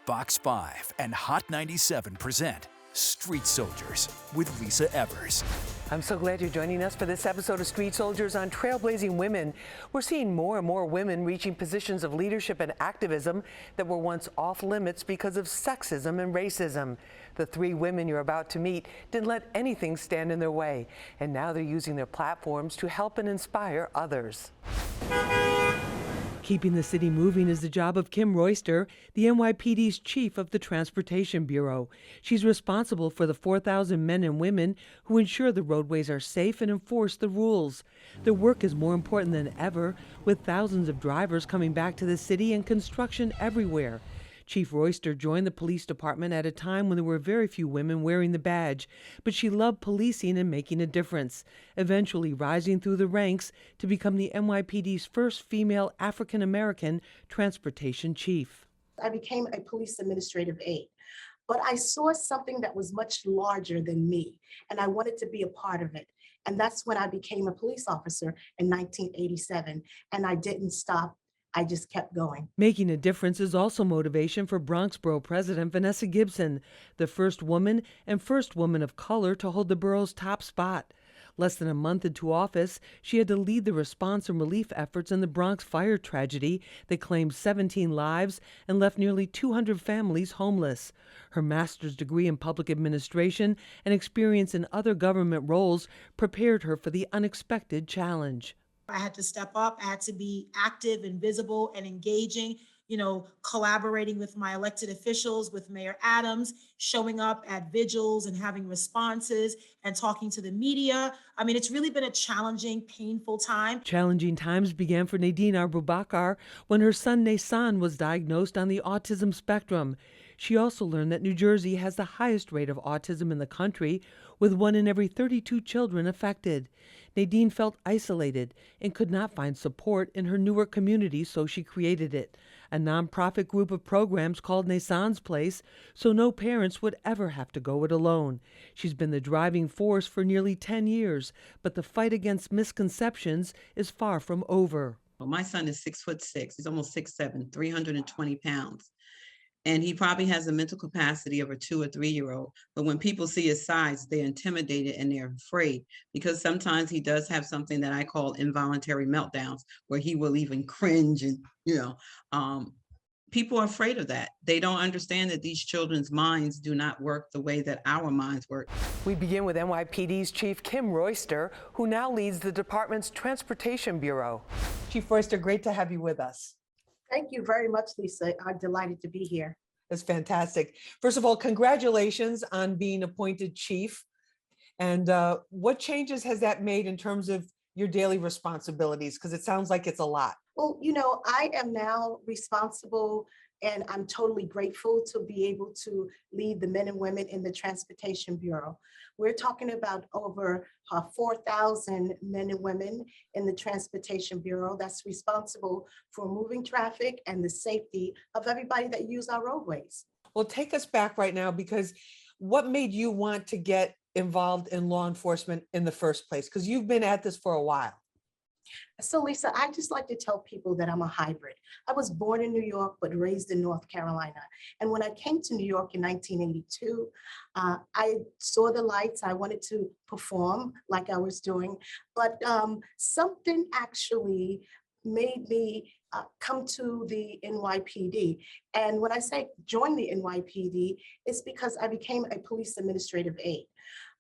Fox 5 and Hot 97 present Street Soldiers with Lisa Evers. I'm so glad you're joining us for this episode of Street Soldiers on Trailblazing Women. We're seeing more and more women reaching positions of leadership and activism that were once off limits because of sexism and racism. The three women you're about to meet didn't let anything stand in their way, and now they're using their platforms to help and inspire others. Keeping the city moving is the job of Kim ROYSTER, the NYPD's chief of the Transportation Bureau. She's responsible for the 4,000 men and women who ensure the roadways are safe and enforce the rules. Their work is more important than ever, with thousands of drivers coming back to the city and construction everywhere. Chief ROYSTER joined the police department at a time when there were very few women wearing the badge, but she loved policing and making a difference, eventually rising through the ranks to become the NYPD's first female African-American transportation chief. I became a police administrative aide, but I saw something that was much larger than me, and I wanted to be a part of it. And that's when I became a police officer in 1987, and I didn't stop. I just kept going. Making a difference is also motivation for Bronx Borough President VANESSA GIBSON, the first woman and first woman of color to hold the borough's top spot. Less than a month into office, she had to lead the response and relief efforts in the Bronx fire tragedy that claimed 17 lives and left nearly 200 families homeless. Her master's degree in public administration and experience in other government roles prepared her for the unexpected challenge. I had to step up. I had to be active and visible and engaging, collaborating with my elected officials, with Mayor Adams, showing up at vigils and having responses and talking to the media. I mean, it's really been a challenging, painful time. Challenging times began for Nadine Abubakar when her son Nasan was diagnosed on the autism spectrum. She also learned that New Jersey has the highest rate of autism in the country, with 1 in every 32 children affected. Nadine felt isolated and could not find support in her Newark community, so she created it, a nonprofit group of programs called Nasan's Place, so no parents would ever have to go it alone. She's been the driving force for nearly 10 years, but the fight against misconceptions is far from over. Well, my son is 6'6". He's almost 6'7", 320 pounds. And he probably has a mental capacity of a 2 or 3 year old. But when people see his size, they're intimidated and they're afraid, because sometimes he does have something that I call involuntary meltdowns, where he will even cringe and, people are afraid of that. They don't understand that these children's minds do not work the way that our minds work. We begin with NYPD's Chief Kim ROYSTER, who now leads the department's Transportation Bureau. Chief ROYSTER, great to have you with us. Thank you very much, Lisa. I'm delighted to be here. That's fantastic. First of all, congratulations on being appointed chief. And what changes has that made in terms of your daily responsibilities? Because it sounds like it's a lot. Well, I am now responsible, and I'm totally grateful to be able to lead the men and women in the Transportation Bureau. We're talking about over 4,000 men and women in the Transportation Bureau that's responsible for moving traffic and the safety of everybody that use our roadways. Well, take us back right now, because what made you want to get involved in law enforcement in the first place? Because you've been at this for a while. So Lisa, I just like to tell people that I'm a hybrid. I was born in New York, but raised in North Carolina. And when I came to New York in 1982, I saw the lights. I wanted to perform like I was doing, but something actually made me come to the NYPD. And when I say join the NYPD, it's because I became a police administrative aide.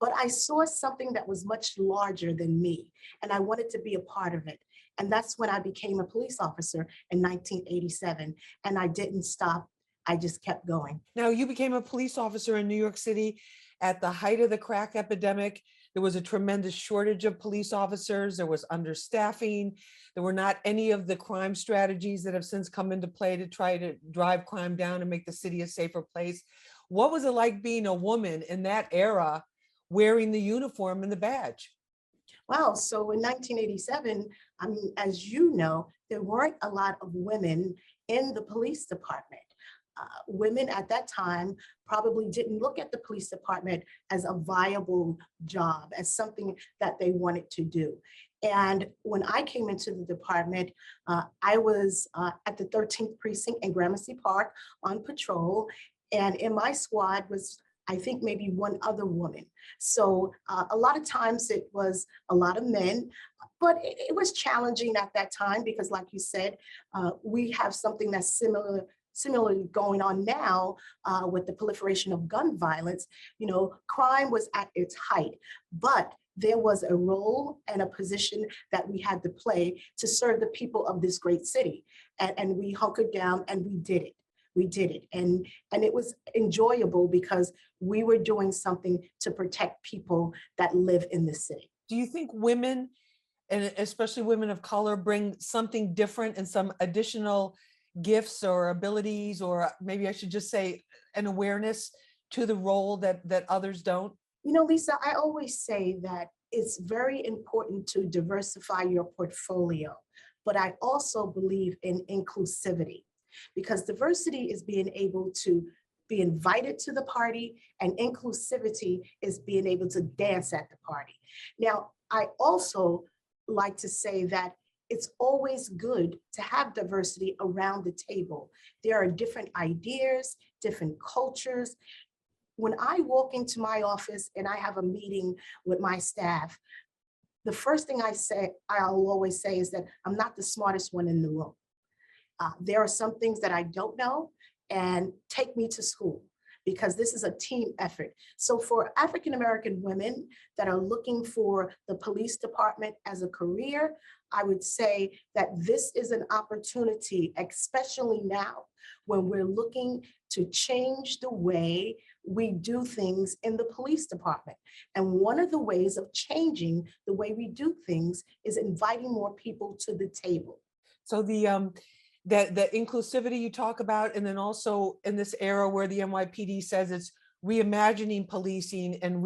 But I saw something that was much larger than me, and I wanted to be a part of it. And that's when I became a police officer in 1987, and I didn't stop. I just kept going. Now, you became a police officer in New York City at the height of the crack epidemic. There was a tremendous shortage of police officers. There was understaffing. There were not any of the crime strategies that have since come into play to try to drive crime down and make the city a safer place. What was it like being a woman in that era, wearing the uniform and the badge? Wow, so in 1987, as you know, there weren't a lot of women in the police department. Women at that time probably didn't look at the police department as a viable job, as something that they wanted to do. And when I came into the department, I was at the 13th precinct in Gramercy Park on patrol. And in my squad was, I think, maybe one other woman. So a lot of times it was a lot of men, but it was challenging at that time because, like you said, we have something that's similarly going on now with the proliferation of gun violence. You know, crime was at its height, but there was a role and a position that we had to play to serve the people of this great city. And we hunkered down and we did it. We did it. And it was enjoyable because we were doing something to protect people that live in the city. Do you think women, and especially women of color, bring something different and some additional gifts or abilities, or maybe I should just say an awareness to the role that others don't? You know, Lisa, I always say that it's very important to diversify your portfolio, but I also believe in inclusivity because diversity is being able to be invited to the party and inclusivity is being able to dance at the party. Now, I also like to say that it's always good to have diversity around the table. There are different ideas, different cultures. When I walk into my office and I have a meeting with my staff, the first thing I'll always say is that I'm not the smartest one in the room. There are some things that I don't know, and take me to school because this is a team effort. So for African-American women that are looking for the police department as a career, I would say that this is an opportunity, especially now when we're looking to change the way we do things in the police department. And one of the ways of changing the way we do things is inviting more people to the table. So the inclusivity you talk about, and then also in this era where the NYPD says it's reimagining policing and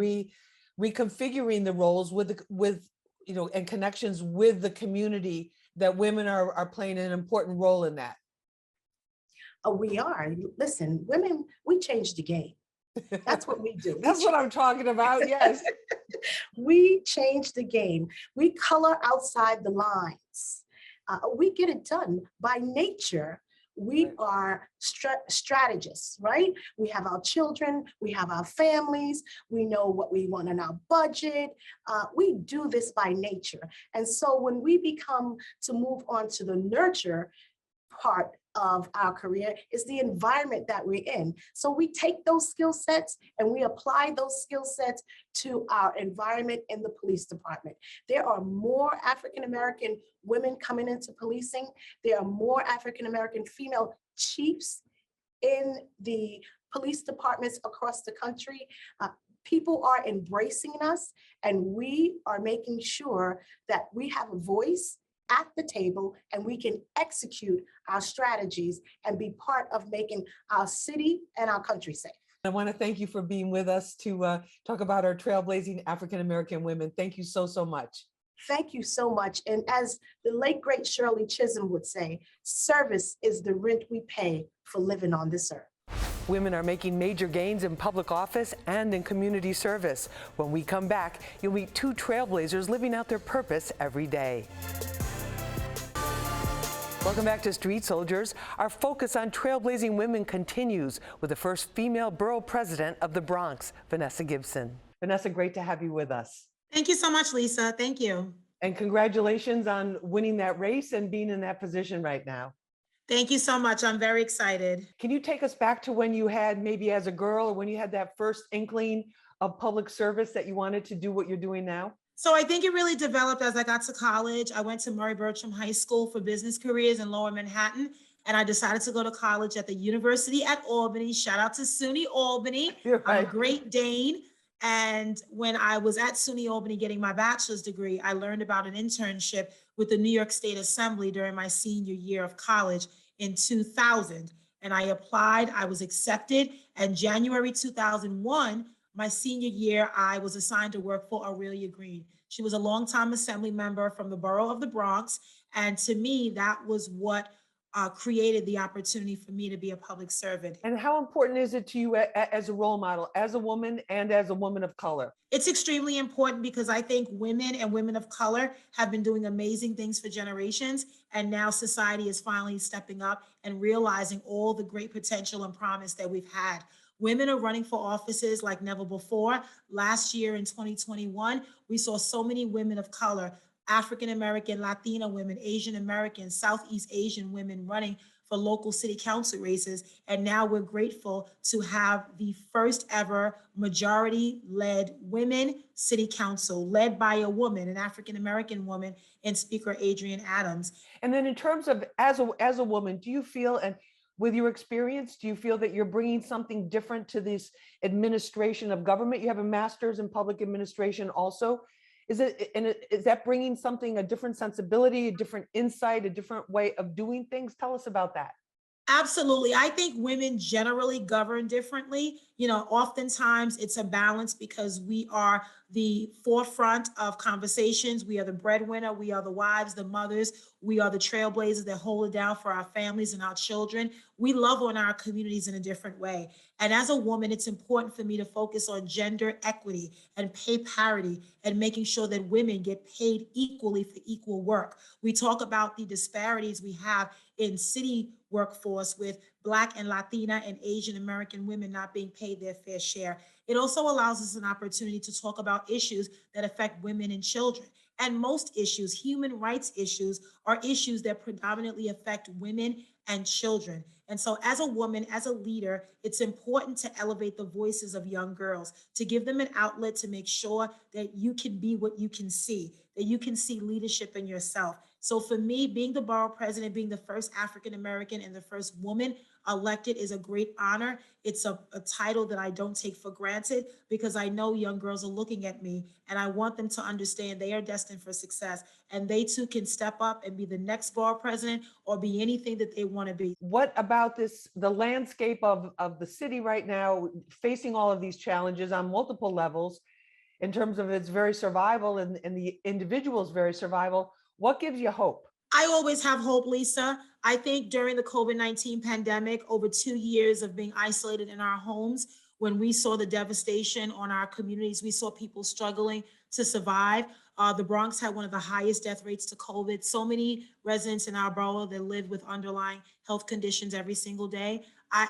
reconfiguring the roles with you know, and connections with the community, that women are playing an important role in that. We are. Listen, women, we change the game. That's what we do. That's what I'm talking about, yes. We change the game. We color outside the lines. We get it done by nature. We are strategists, right? We have our children, we have our families, we know what we want in our budget. We do this by nature. And so when we become to move on to the nurture part of our career is the environment that we're in. So we take those skill sets and we apply those skill sets to our environment in the police department. There are more African-American women coming into policing. There are more African-American female chiefs in the police departments across the country. People are embracing us, and we are making sure that we have a voice at the table and we can execute our strategies and be part of making our city and our country safe. I want to thank you for being with us to talk about our trailblazing African-American women. Thank you so, so much. Thank you so much. And as the late, great Shirley Chisholm would say, service is the rent we pay for living on this earth. Women are making major gains in public office and in community service. When we come back, you'll meet two trailblazers living out their purpose every day. Welcome back to Street Soldiers. Our focus on trailblazing women continues with the first female borough president of the Bronx, Vanessa Gibson. Vanessa, great to have you with us. Thank you so much, Lisa. Thank you. And congratulations on winning that race and being in that position right now. Thank you so much. I'm very excited. Can you take us back to when you had, maybe as a girl, or when you had that first inkling of public service that you wanted to do what you're doing now? So I think it really developed as I got to college. I went to Murray Bertram High School for business careers in Lower Manhattan, and I decided to go to college at the University at Albany. Shout out to SUNY Albany. You're right. I'm a Great Dane. And when I was at SUNY Albany getting my bachelor's degree, I learned about an internship with the New York State Assembly during my senior year of college in 2000. And I applied, I was accepted, and January 2001, my senior year, I was assigned to work for Aurelia Green. She was a longtime assembly member from the borough of the Bronx. And to me, that was what created the opportunity for me to be a public servant. And how important is it to you as a role model, as a woman and as a woman of color? It's extremely important because I think women and women of color have been doing amazing things for generations. And now society is finally stepping up and realizing all the great potential and promise that we've had. Women are running for offices like never before. Last year in 2021, we saw so many women of color, African American, Latina women, Asian American, Southeast Asian women running for local city council races. And now we're grateful to have the first ever majority-led women city council, led by a woman, an African American woman, and Speaker Adrienne Adams. And then in terms of as a woman, do you feel, and with your experience, do you feel that you're bringing something different to this administration of government? You have a master's in public administration also. Is that bringing something, a different sensibility, a different insight, a different way of doing things? Tell us about that. Absolutely. I think women generally govern differently. You know, oftentimes it's a balance because we are the forefront of conversations. We are the breadwinner. We are the wives, the mothers. We are the trailblazers that hold it down for our families and our children. We love on our communities in a different way. And as a woman, it's important for me to focus on gender equity and pay parity and making sure that women get paid equally for equal work. We talk about the disparities we have in city workforce with Black and Latina and Asian American women not being paid their fair share. It also allows us an opportunity to talk about issues that affect women and children. And most issues, human rights issues, are issues that predominantly affect women and children. And so as a woman, as a leader, it's important to elevate the voices of young girls, to give them an outlet to make sure that you can be what you can see, that you can see leadership in yourself. So for me, being the borough president, being the first African-American and the first woman elected is a great honor. It's a title that I don't take for granted because I know young girls are looking at me and I want them to understand they are destined for success and they too can step up and be the next borough president or be anything that they want to be. What about the landscape of the city right now, facing all of these challenges on multiple levels in terms of its very survival and the individual's very survival? What gives you hope? I always have hope, Lisa. I think during the COVID-19 pandemic, over 2 years of being isolated in our homes, when we saw the devastation on our communities, we saw people struggling to survive. The Bronx had one of the highest death rates to COVID. So many residents in our borough that live with underlying health conditions every single day.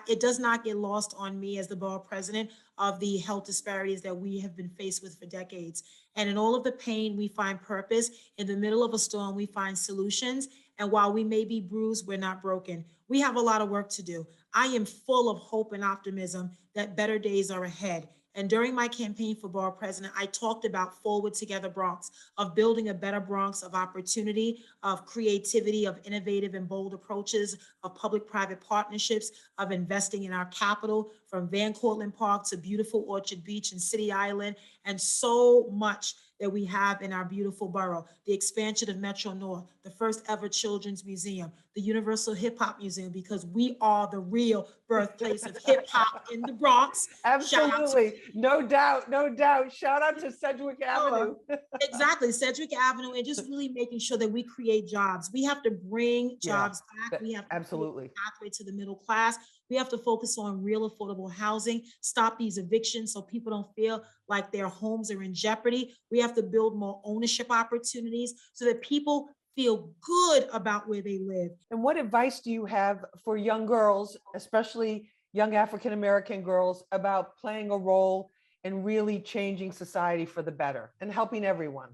It does not get lost on me as the borough president of the health disparities that we have been faced with for decades. And in all of the pain, we find purpose. In the middle of a storm, we find solutions. And while we may be bruised, we're not broken. We have a lot of work to do. I am full of hope and optimism that better days are ahead. And during my campaign for borough president, I talked about Forward Together Bronx, of building a better Bronx of opportunity, of creativity, of innovative and bold approaches, of public-private partnerships, of investing in our capital, from Van Cortlandt Park to beautiful Orchard Beach and City Island, and so much that we have in our beautiful borough. The expansion of Metro North, the first ever children's museum, the Universal Hip Hop Museum, because we are the real birthplace of hip hop in the Bronx. Absolutely. No doubt. No doubt. Shout out to Sedgwick Avenue. Exactly. Sedgwick Avenue, and just really making sure that we create jobs. We have to bring jobs back. We have to absolutely pathway to the middle class. We have to focus on real affordable housing, stop these evictions so people don't feel like their homes are in jeopardy. We have to build more ownership opportunities so that people feel good about where they live. And what advice do you have for young girls, especially young African-American girls, about playing a role in really changing society for the better and helping everyone?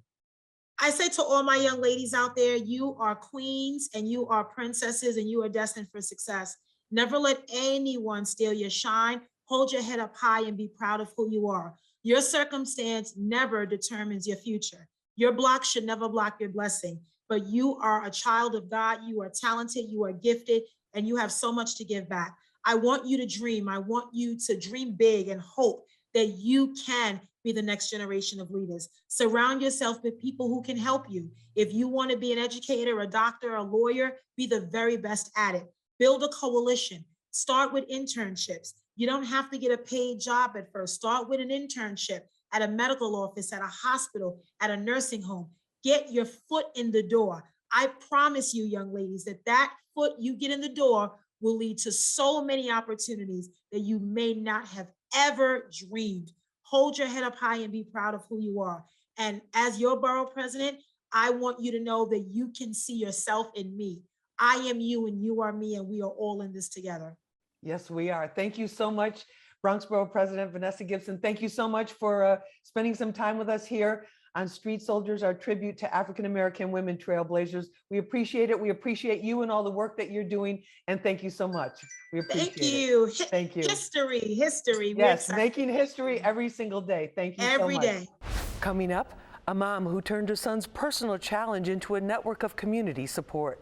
I say to all my young ladies out there, you are queens and you are princesses and you are destined for success. Never let anyone steal your shine. Hold your head up high and be proud of who you are. Your circumstance never determines your future. Your block should never block your blessing, but you are a child of God. You are talented, you are gifted, and you have so much to give back. I want you to dream. I want you to dream big and hope that you can be the next generation of leaders. Surround yourself with people who can help you. If you want to be an educator, a doctor, a lawyer, be the very best at it. Build a coalition. Start with internships. You don't have to get a paid job at first. Start with an internship at a medical office, at a hospital, at a nursing home. Get your foot in the door. I promise you, young ladies, that that foot you get in the door will lead to so many opportunities that you may not have ever dreamed. Hold your head up high and be proud of who you are. And as your borough president, I want you to know that you can see yourself in me. I am you and you are me, and we are all in this together. Yes, we are. Thank you so much, Bronx Borough President Vanessa Gibson. Thank you so much for spending some time with us here on Street Soldiers, our tribute to African-American women trailblazers. We appreciate it. We appreciate you and all the work that you're doing. And thank you so much. We appreciate Thank you. it. Thank you. History. We're Yes, excited. making history every single day. Thank you so Every much. day. Coming up, a mom who turned her son's personal challenge into a network of community support.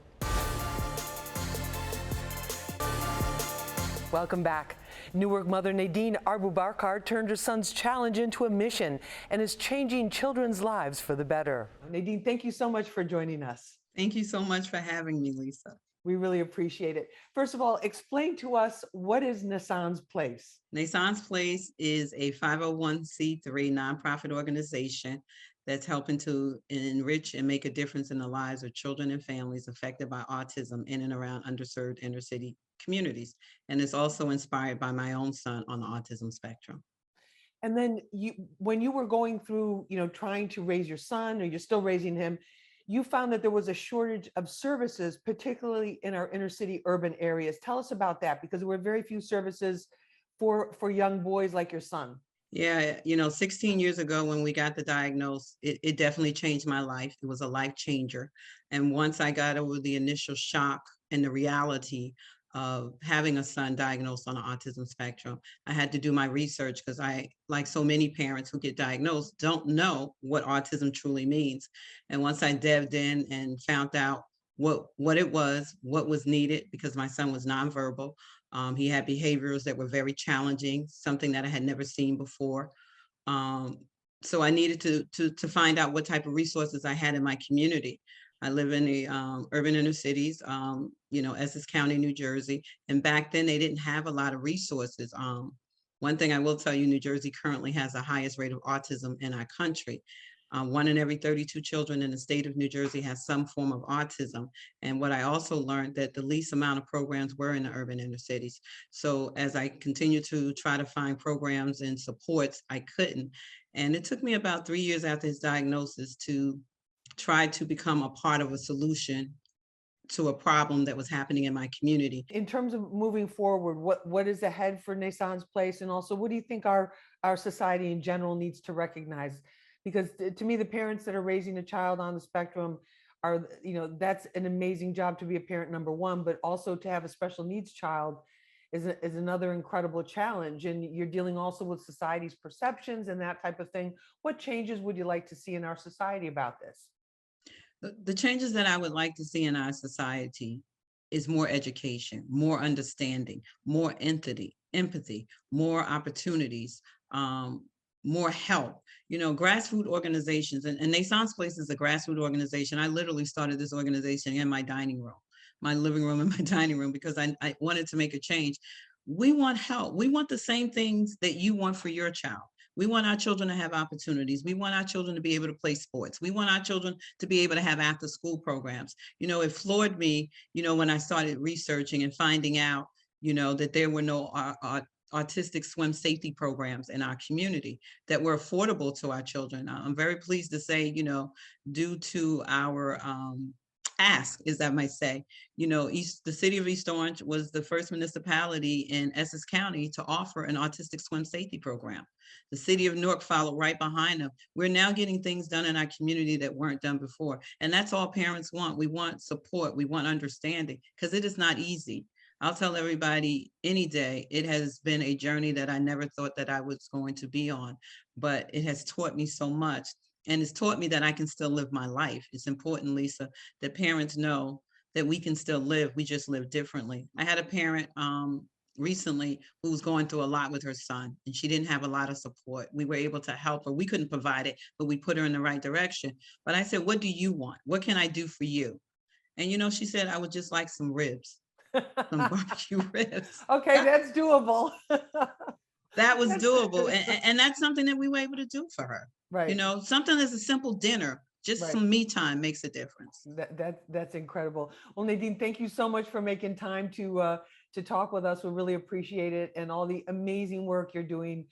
Welcome back. Newark mother Nadine Arbubarkar turned her son's challenge into a mission and is changing children's lives for the better. Nadine, thank you so much for joining us. Thank you so much for having me, Lisa. We really appreciate it. First of all, explain to us, what is Nassan's Place? Nassan's Place is a 501c3 nonprofit organization that's helping to enrich and make a difference in the lives of children and families affected by autism in and around underserved inner city communities. And it's also inspired by my own son on the autism spectrum. And then when you were going through, trying to raise your son, or you're still raising him, you found that there was a shortage of services, particularly in our inner city urban areas. Tell us about that, because there were very few services for young boys like your son. Yeah, 16 years ago when we got the diagnosis, it definitely changed my life. It was a life changer. And once I got over the initial shock and the reality of having a son diagnosed on the autism spectrum, I had to do my research, because I, like so many parents who get diagnosed, don't know what autism truly means. And once I delved in and found out what it was, what was needed, because my son was nonverbal. He had behaviors that were very challenging, something that I had never seen before. So I needed to find out what type of resources I had in my community. I live in the urban inner cities, Essex County, New Jersey. And back then they didn't have a lot of resources. One thing I will tell you, New Jersey currently has the highest rate of autism in our country. 1 in every 32 children in the state of New Jersey has some form of autism. And what I also learned, that the least amount of programs were in the urban inner cities. So as I continue to try to find programs and supports, I couldn't. And it took me about 3 years after his diagnosis to try to become a part of a solution to a problem that was happening in my community. In terms of moving forward, what is ahead for Nassan's Place? And also, what do you think our society in general needs to recognize? Because to me, the parents that are raising a child on the spectrum are, that's an amazing job to be a parent, number one, but also to have a special needs child is another incredible challenge. And you're dealing also with society's perceptions and that type of thing. What changes would you like to see in our society about this? The changes that I would like to see in our society is more education, more understanding, more empathy, more opportunities, more help. Grassroots organizations, and Nassan's Place is a grassroots organization. I literally started this organization in my dining room, my living room and my dining room, because I wanted to make a change. We want help. We want the same things that you want for your child. We want our children to have opportunities. We want our children to be able to play sports. We want our children to be able to have after school programs. It floored me, when I started researching and finding out, that there were no autistic swim safety programs in our community that were affordable to our children. I'm very pleased to say, due to our ask, as I might say, the city of East Orange was the first municipality in Essex County to offer an autistic swim safety program. The city of Newark followed right behind them. We're now getting things done in our community that weren't done before. And that's all parents want. We want support. We want understanding, because it is not easy. I'll tell everybody any day, it has been a journey that I never thought that I was going to be on, but it has taught me so much. And it's taught me that I can still live my life. It's important, Lisa, that parents know that we can still live. We just live differently. I had a parent recently who was going through a lot with her son, and she didn't have a lot of support. We were able to help her. We couldn't provide it, but we put her in the right direction. But I said, what do you want? What can I do for you? And she said, I would just like some ribs. Some barbecue ribs. Okay, that's doable. That was doable. And that's something that we were able to do for her. Right. Something that's a simple dinner Just Right. some me time makes a difference. That's incredible. Well, Nadine, thank you so much for making time to talk with us. We really appreciate it, and all the amazing work you're doing,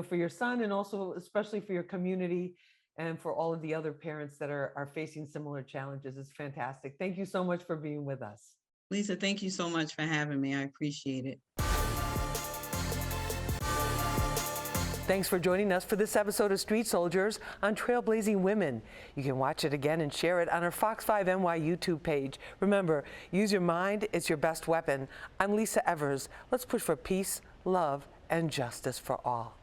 for your son, and also especially for your community, and for all of the other parents that are facing similar challenges. It's fantastic. Thank you so much for being with us. Lisa, thank you so much for having me. I appreciate it. Thanks for joining us for this episode of Street Soldiers on Trailblazing Women. You can watch it again and share it on our Fox 5 NY YouTube page. Remember, use your mind, it's your best weapon. I'm Lisa Evers. Let's push for peace, love, and justice for all.